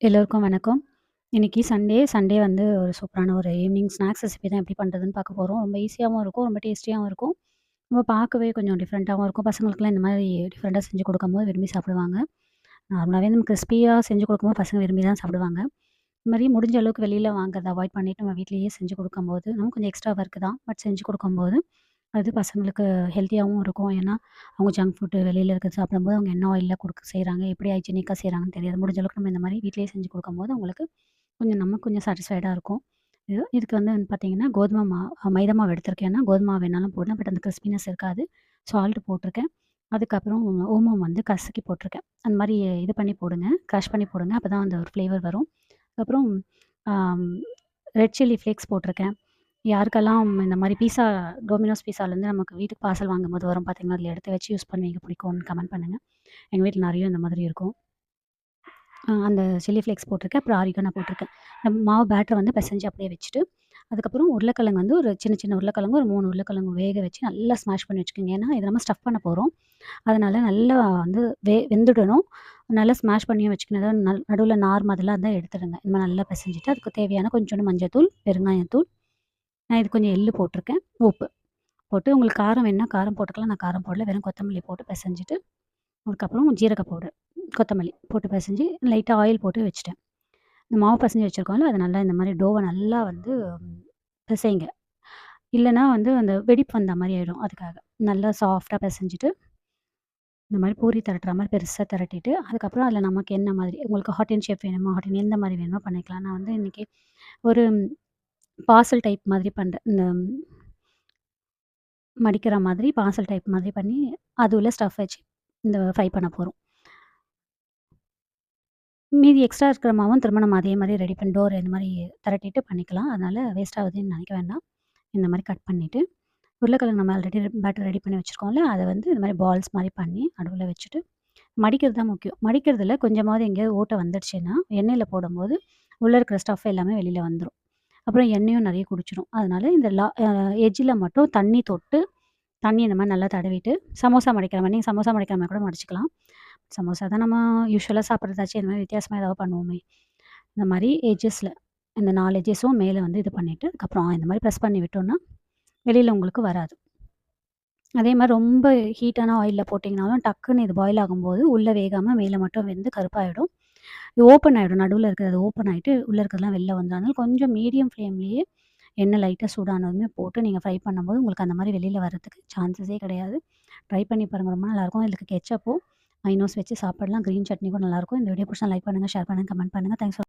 எல்லோருக்கும் வணக்கம். இன்னைக்கு சண்டே வந்து ஒரு சூப்பரான ஒரு ஈவினிங் ஸ்நாக்ஸ் ரெசிபி தான் எப்படி பண்ணுறதுன்னு பார்க்க போறோம். ரொம்ப ஈஸியாவும் இருக்கும், ரொம்ப டேஸ்டியாவும் இருக்கும். நம்ம பார்க்கவே கொஞ்சம் டிஃப்ரெண்ட்டாவும் இருக்கும். பசங்களுக்குலாம் இந்த மாரி டிஃப்ரெண்ட்டா செஞ்சு கொடுக்கும்போது விரும்பி சாப்பிடுவாங்க. நார்மலாவே நம்ம கிறிஸ்பியா செஞ்சு கொடுக்கும்போது பசங்க விரும்பி தான் சாப்பிடுவாங்க. இது மாரி முடிஞ்ச அளவுக்கு வெளியில வாங்குறத அவாய்ட் பண்ணிட்டு நம்ம வீட்லயே செஞ்சு கொடுக்கும்போது, நமக்கு கொஞ்சம் எக்ஸ்ட்ரா ஒர்க் தான். பட் செஞ்சு கொடுக்கும்போது, அது பசங்களுக்கு ஹெல்த்தியாவும் இருக்கும். ஏன்னா, அவங்க ஜங்க் ஃபுட் வெளியில இருக்கிறது சாப்பிடும்போது அவங்க என்ன ஆயில்ல செய்றாங்க, எப்படி ஹைஜீனிக்கா செய்றாங்கன்னு தெரியாது. முடிஞ்ச அளவுக்கு நம்ம இந்த மாரி வீட்லயே செஞ்சு கொடுக்கும்போது அவங்களுக்கு நமக்கு கொஞ்சம் சாட்டிஸ்ஃபைடா இருக்கும். இதுக்கு வந்து பார்த்தீங்கன்னா, மைதா மாவு எடுத்திருக்கேன்னா, கோதும மாவு வேணாலும் போடலாம். பட் அந்த கிறிஸ்பினஸ் இருக்காது. சால்ட் போட்டிருக்கேன். அதுக்கப்புறம் ஓமம் வந்து கசக்கி போட்டிருக்கேன். அந்த மாரி இது பண்ணி போடுங்க. கிரஷ் பண்ணி போடுங்க. அப்பதான் அந்த ஒரு ஃப்ளேவர் வரும். அப்புறம் ஆம் ரெட் சில்லி ஃப்ளேக்ஸ் போட்டிருக்கேன். யாருக்கெல்லாம் இந்த மாரி டோமினோஸ் பீஸாலேருந்து நமக்கு வீட்டுக்கு பார்சல் வாங்கும்போது வரும் பார்த்தீங்களா, அதில எடுத்து வச்சு யூஸ் பண்ணுவீங்க பிடிக்கும்னு கமெண்ட் பண்ணுங்க. எங்க வீட்ல நெறைய இந்த மாதிரி இருக்கும். அந்த சில்லி ஃப்ளேக்ஸ் போட்டிருக்கேன். அப்புறம் ஆரிகானோ போட்டிருக்கேன். மாவு பேட்டர வந்து பெசஞ்சு அப்படியே வச்சுட்டு, அதுக்கப்புறம் உருளைக்கிழங்கு வந்து ஒரு சின்ன சின்ன உருளைக்கிழங்கு ஒரு 3 உருளைக்கிழங்கு வேக வச்சு நல்லா ஸ்மாஷ் பண்ணி வச்சுக்கோங்க. ஏன்னா, இத நம்ம ஸ்டஃப் பண்ண போறோம். அதனால நல்லா வந்து வெந்துடணும். நல்லா ஸ்மாஷ் பண்ணியும் வச்சுக்கணும். அதாவது நடுவுல நார் மாதிரிலாம் இருந்தா எடுத்துடுங்க. இந்த மாரி நல்லா பெசஞ்சுட்டு, அதுக்கு தேவையான கொஞ்சோண்டு மஞ்சத்தூள், பெருங்காயத்தூள், நான் இது கொஞ்சம் எள்ளு போட்டிருக்கேன். உப்பு போட்டு உங்களுக்கு காரம் வேணுனா காரம் போட்டுக்கலாம். நான் காரம் போடல. வெறும் கொத்தமல்லி போட்டு பெசஞ்சுட்டு, அதுக்கப்புறம் ஜீரக பவுடர், கொத்தமல்லி போட்டு பெசஞ்சு லைட்டா ஆயில் போட்டு வச்சுட்டேன். இந்த மாவு பெசஞ்சு வச்சிருக்கோம்ல, அத நல்லா இந்த மாரி டோவ நல்லா வந்து பிசைங்க. இல்லன்னா வந்து அந்த வெடிப்பு வந்த மாரி ஆயிடும். அதுக்காக. நல்லா சாஃப்ட்டா பெசஞ்சுட்டு, இந்த மாரி பூரி திரட்டுற மாரி பெருசா திரட்டிட்டு, அதுக்கப்புறம் அதில நமக்கு என்ன மாதிரி உங்களுக்கு ஹாட் அண்ட் ஷேப் வேணுமா, எந்த மாரி வேணுமோ பண்ணிக்கலாம். நான் வந்து இன்னைக்கு ஒரு பார்சல் டைப் மாதிரி பண்றேன். இந்த மடிக்கிற மாதிரி பார்சல் டைப் மாதிரி பண்ணி, அது உள்ள ஸ்டஃப் வச்சு இந்த ஃப்ரை பண்ண போறோம். மீதி எக்ஸ்ட்ரா இருக்கிற மாவும் திரும்ப நம்ம அதே மாரி ரெடி பண்ணி இந்த மாரி திரட்டிட்டு பண்ணிக்கலாம். அதனால வேஸ்ட் ஆகுதுன்னு நெனைக்க வேண்டாம். இந்த மாரி கட் பண்ணிட்டு, உருளைக்கிழங்கு நம்ம ஆல்ரெடி பேட்டர் ரெடி பண்ணி வச்சுருக்கோம்ல, அத வந்து இந்த மாரி பால்ஸ் மாரி பண்ணி நடுவுல வச்சுட்டு, மடிக்கிறது தான் முக்கியம். மடிக்கிறதுல கொஞ்சமாவது எங்கேயாவது ஓட்டை வந்துடுச்சுன்னா, எண்ணெயில போடும்போது உள்ள இருக்கிற ஸ்டஃப் எல்லாமே வெளில வந்துரும். அப்புறம் எண்ணெயும் நெறைய குடிச்சிரும். அதனால இந்த லா அ எட்ஜில மட்டும் தண்ணி இந்த மாரி நல்லா தடவிட்டு, சமோசா மடிக்கிற மாரி நீங்க சமோசா மடிக்கிற மாரி கூட மடிச்சுக்கலாம். சமோசா தான் நம்ம யூசுவலா சாப்பிடுறதாச்சே, இந்த மாரி வித்தியாசமா ஏதாவது பண்ணுவோமே! இந்த மாரி எட்ஜஸ்ல இந்த 4 எட்ஜஸும் மேல வந்து இது பண்ணிட்டு, அதுக்கப்புறம் இந்த மாரி பிரஸ் பண்ணி விட்டோம்னா, வெளில உங்களுக்கு வராது. அதே மாரி ரொம்ப ஹீட்டான ஆயில்ல போட்டீங்கனாலும், டக்குன்னு இது பாயில் ஆகும்போது, உள்ள வேகாம மேல மட்டும் வெந்து கருப்பாயிடும். இது ஓப்பன் ஆயிடும். நடுவுல இருக்கிறது ஓப்பன் ஆயிட்டு, உள்ள இருக்கிறதெல்லாம் வெளில வந்துரும். அதனால கொஞ்சம் மீடியம் ஃப்ளேம்லயே எண்ணெய் லைட்டா சூடானதுமே போட்டு நீங்க ஃப்ரை பண்ணும்போது, உங்களுக்கு அந்த மாரி வெளில வரதுக்கு சான்சஸே கிடையாது. ட்ரை பண்ணி பாருங்க. ரொம்ப நல்லாயிருக்கும். இதுக்கு கெட்சப்போ, மைனோஸ் வச்சு சாப்பிடலாம். கிரீன் சட்னி கூட நல்லாயிருக்கும். இந்த வீடியோ புடிச்சா லைக் பண்ணுங்க, ஷேர் பண்ணுங்க, கமெண்ட் பண்ணுங்க. Thanks for